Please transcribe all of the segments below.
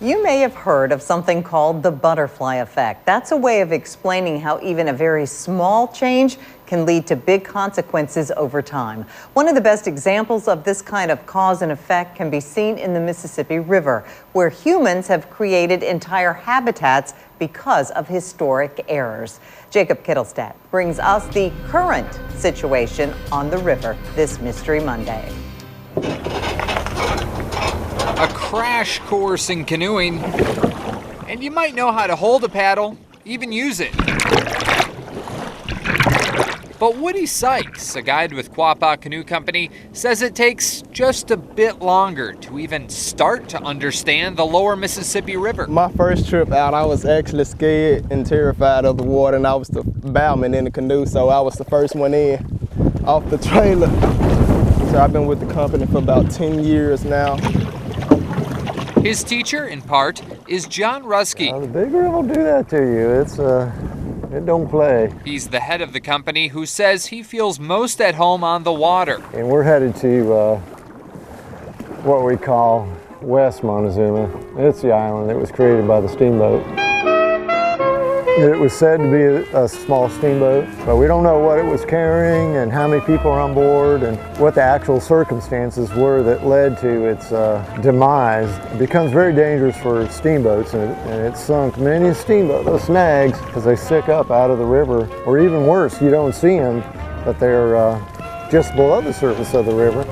You may have heard of something called the butterfly effect. That's a way of explaining how even a very small change can lead to big consequences over time. One of the best examples of this kind of cause and effect can be seen in the Mississippi River, where humans have created entire habitats because of historic errors. Jacob Kittilstad brings us the current situation on the river this Mystery Monday. A crash course in canoeing, and you might know how to hold a paddle, even use it. But Woody Sykes, a guide with Quapaw Canoe Company, says it takes just a bit longer to even start to understand the lower Mississippi River. My first trip out, I was actually scared and terrified of the water, and I was the bowman in the canoe, so I was the first one in off the trailer. So I've been with the company for about 10 years now. His teacher, in part, is John Rusky. The big river will do that to you. It don't play. He's the head of the company who says he feels most at home on the water. And we're headed to what we call West Montezuma. It's the island that was created by the steamboat. It was said to be a small steamboat, but we don't know what it was carrying and how many people are on board and what the actual circumstances were that led to its demise. It becomes very dangerous for steamboats, and it sunk many steamboats, those snags, because they stick up out of the river, or even worse, you don't see them, but they're just below the surface of the river.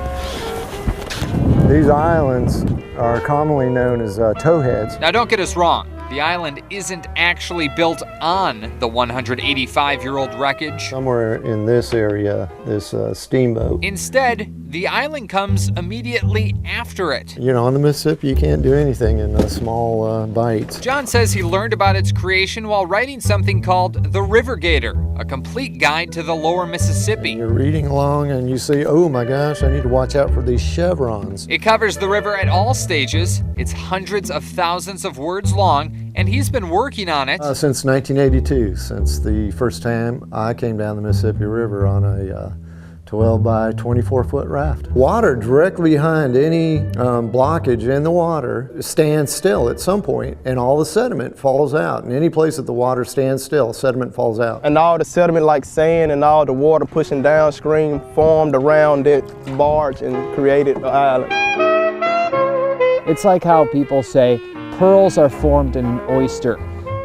These islands are commonly known as towheads. Now don't get us wrong. The island isn't actually built on the 185-year-old wreckage. Somewhere in this area, this steamboat. Instead, the island comes immediately after it. You know, on the Mississippi, you can't do anything in small bites. John says he learned about its creation while writing something called The River Gator, a complete guide to the lower Mississippi. You're reading along and you see, oh my gosh, I need to watch out for these chevrons. It covers the river at all stages. It's hundreds of thousands of words long, and he's been working on it since 1982, since the first time I came down the Mississippi River on a 12 by 24 foot raft. Water directly behind any blockage in the water stands still at some point, and all the sediment falls out. In any place that the water stands still, sediment falls out. And all the sediment, like sand and all the water pushing downstream, formed around it barge and created the island. It's like how people say pearls are formed in an oyster.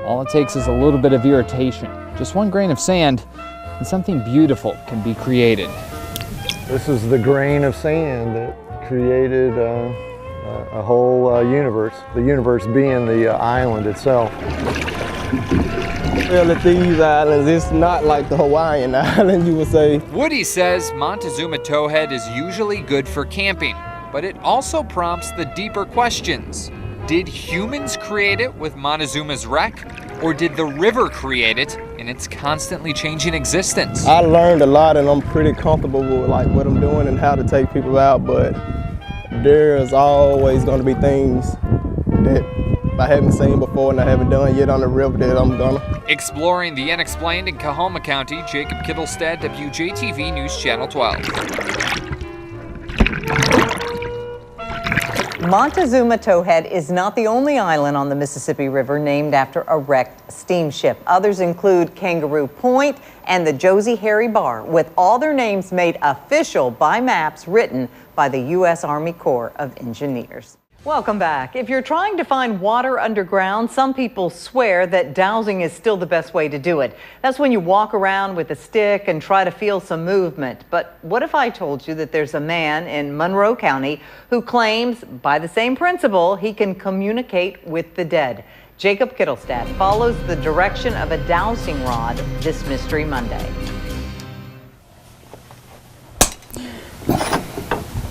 All it takes is a little bit of irritation. Just one grain of sand, and something beautiful can be created. This is the grain of sand that created a whole universe, the universe being the island itself. Well, at these islands, it's not like the Hawaiian island, you would say. Woody says Montezuma Towhead is usually good for camping, but it also prompts the deeper questions. Did humans create it with Montezuma's wreck, or did the river create it in its constantly changing existence? I learned a lot, and I'm pretty comfortable with what I'm doing and how to take people out, but there's always going to be things that I haven't seen before and I haven't done yet on the river that I'm gonna. Exploring the unexplained in Coahoma County, Jacob Kittilstad, WJTV News Channel 12. Montezuma Towhead is not the only island on the Mississippi River named after a wrecked steamship. Others include Kangaroo Point and the Josie Harry Bar, with all their names made official by maps written by the U.S. Army Corps of Engineers. Welcome back. If you're trying to find water underground, some people swear that dowsing is still the best way to do it. That's when you walk around with a stick and try to feel some movement. But what if I told you that there's a man in Monroe County who claims, by the same principle, he can communicate with the dead? Jacob Kittilstad follows the direction of a dowsing rod this Mystery Monday.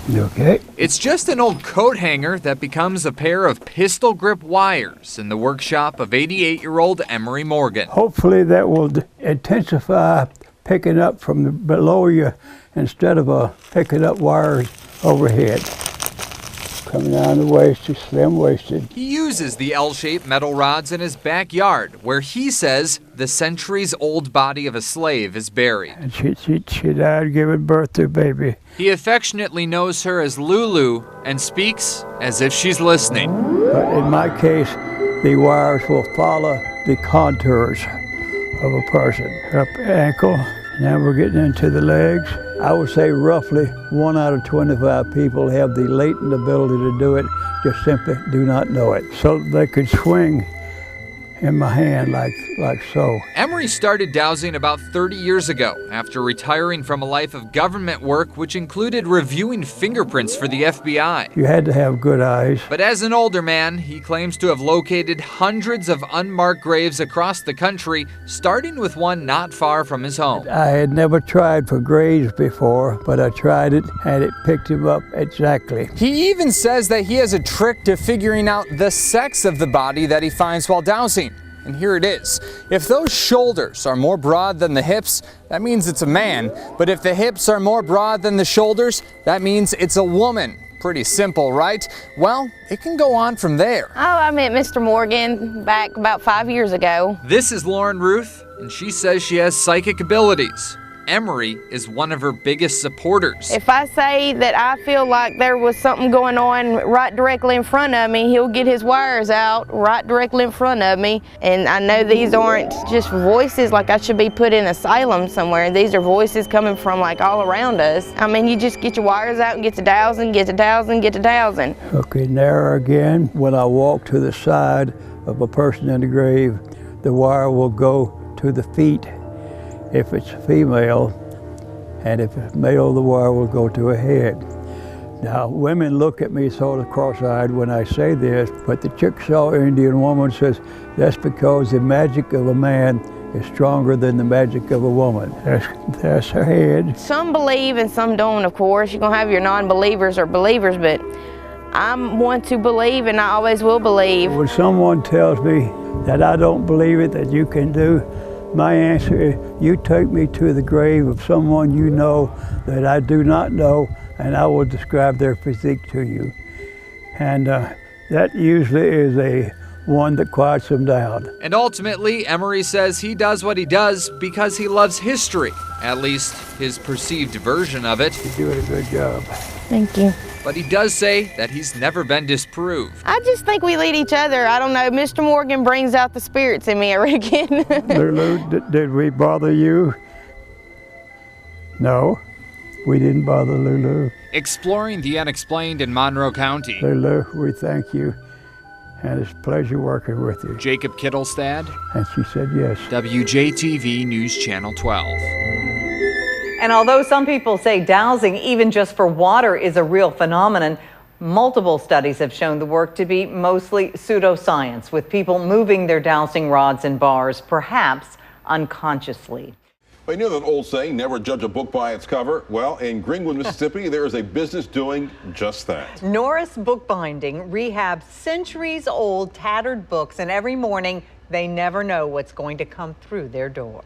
You okay? It's just an old coat hanger that becomes a pair of pistol grip wires in the workshop of 88-year-old Emery Morgan. Hopefully that will intensify picking up from below you instead of picking up wires overhead. Coming down the waist, she's slim-waisted. He uses the L-shaped metal rods in his backyard, where he says the centuries-old body of a slave is buried. And she died giving birth to a baby. He affectionately knows her as Lulu and speaks as if she's listening. But in my case, the wires will follow the contours of a person. Up ankle, now we're getting into the legs. I would say roughly 1 out of 25 people have the latent ability to do it, just simply do not know it. So they could swing in my hand like so. Emery started dowsing about 30 years ago after retiring from a life of government work, which included reviewing fingerprints for the FBI. You had to have good eyes. But as an older man, he claims to have located hundreds of unmarked graves across the country, starting with one not far from his home. I had never tried for graves before, but I tried it and it picked him up exactly. He even says that he has a trick to figuring out the sex of the body that he finds while dowsing. And here it is. If those shoulders are more broad than the hips, that means it's a man. But if the hips are more broad than the shoulders, that means it's a woman. Pretty simple, right? Well, it can go on from there. Oh, I met Mr. Morgan back about 5 years ago. This is Lauren Ruth, and she says she has psychic abilities. Emery is one of her biggest supporters. If I say that I feel like there was something going on right directly in front of me, he'll get his wires out right directly in front of me. And I know these aren't just voices like I should be put in an asylum somewhere. These are voices coming from like all around us. I mean, you just get your wires out and get to dowsing, get to dowsing, get to dowsing. Okay, narrow again. When I walk to the side of a person in the grave, the wire will go to the feet if it's female, and if it's male, the wire will go to a head. Now, women look at me sort of cross-eyed when I say this, but the Chickasaw Indian woman says that's because the magic of a man is stronger than the magic of a woman. That's her head. Some believe and some don't, of course. You're gonna have your non-believers or believers, but I'm one to believe and I always will believe. When someone tells me that I don't believe it, that you can do, my answer is, you take me to the grave of someone you know that I do not know, and I will describe their physique to you. And that usually is a one that quiets them down. And ultimately, Emery says he does what he does because he loves history, at least his perceived version of it. You're doing a good job. Thank you. But he does say that he's never been disproved. I just think we lead each other. I don't know, Mr. Morgan brings out the spirits in me, I reckon. Lulu, did we bother you? No, we didn't bother Lulu. Exploring the unexplained in Monroe County. Lulu, we thank you, and it's a pleasure working with you. Jacob Kittilstad. And she said yes. WJTV News Channel 12. And although some people say dowsing, even just for water, is a real phenomenon, multiple studies have shown the work to be mostly pseudoscience, with people moving their dowsing rods and bars, perhaps unconsciously. Well, you know that old saying, never judge a book by its cover? Well, in Greenwood, Mississippi, there is a business doing just that. Norris Bookbinding rehabs centuries-old tattered books, and every morning they never know what's going to come through their door.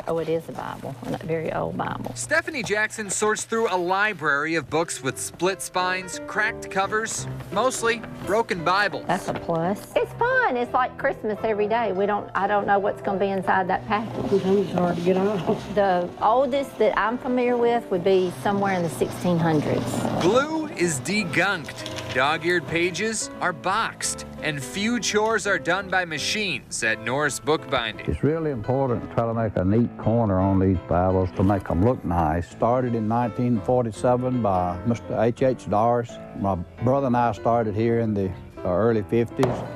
Oh, it is a Bible, a very old Bible. Stephanie Jackson sorts through a library of books with split spines, cracked covers, mostly broken Bibles. That's a plus. It's fun. It's like Christmas every day. I don't know what's going to be inside that package. Sometimes it's hard to get off. The oldest that I'm familiar with would be somewhere in the 1600s. Glue is degunked. Dog-eared pages are boxed, and few chores are done by machines at Norris Bookbinding. It's really important to try to make a neat corner on these Bibles to make them look nice. Started in 1947 by Mr. H.H. Doris. My brother and I started here in the early 50s.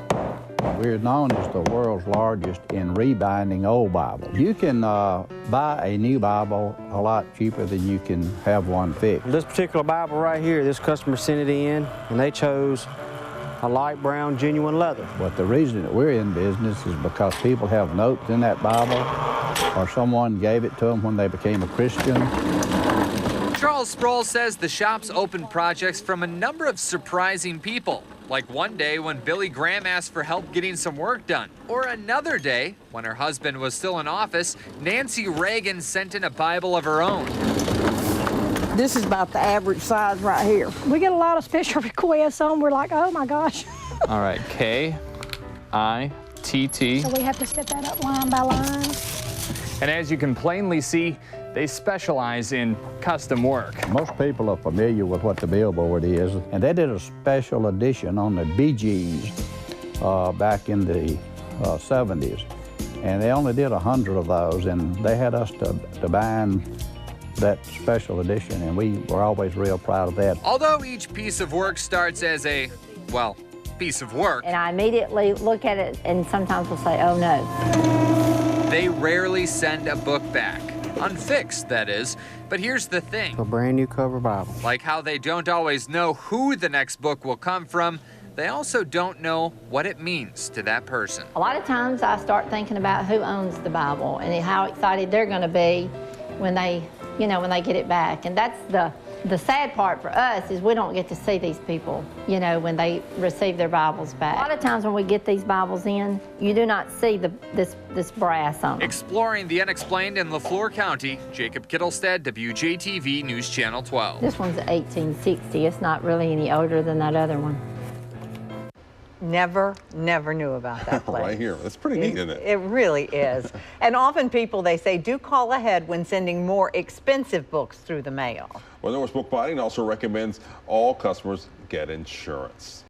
We're known as the world's largest in rebinding old Bibles. You can buy a new Bible a lot cheaper than you can have one fixed. This particular Bible right here, this customer sent it in, and they chose a light brown genuine leather. But the reason that we're in business is because people have notes in that Bible, or someone gave it to them when they became a Christian. Charles Sproul says the shop's open projects from a number of surprising people, like one day when Billy Graham asked for help getting some work done, or another day when her husband was still in office, Nancy Reagan sent in a Bible of her own. This is about the average size right here. We get a lot of special requests on. We're like, oh my gosh. All right, K-I-T-T. So we have to set that up line by line. And as you can plainly see, they specialize in custom work. Most people are familiar with what the billboard is, and they did a special edition on the Bee Gees back in the 70s. And they only did 100 of those, and they had us to bind that special edition, and we were always real proud of that. Although each piece of work starts as a, well, piece of work, And I immediately look at it and sometimes will say, oh no. they rarely send a book back. Unfixed, that is. But here's the thing. A brand new cover Bible. Like how they don't always know who the next book will come from, they also don't know what it means to that person. A lot of times I start thinking about who owns the Bible and how excited they're going to be when they, when they get it back. And that's the sad part for us is we don't get to see these people, when they receive their Bibles back. A lot of times when we get these Bibles in, you do not see this brass on them. Exploring the unexplained in Lafleur County, Jacob Kittilstad, WJTV News Channel 12. This one's 1860. It's not really any older than that other one. Never knew about that place. Right here. That's pretty neat, isn't it? It really is. And often people, they say, do call ahead when sending more expensive books through the mail. Well, Norris Book Binding also recommends all customers get insurance.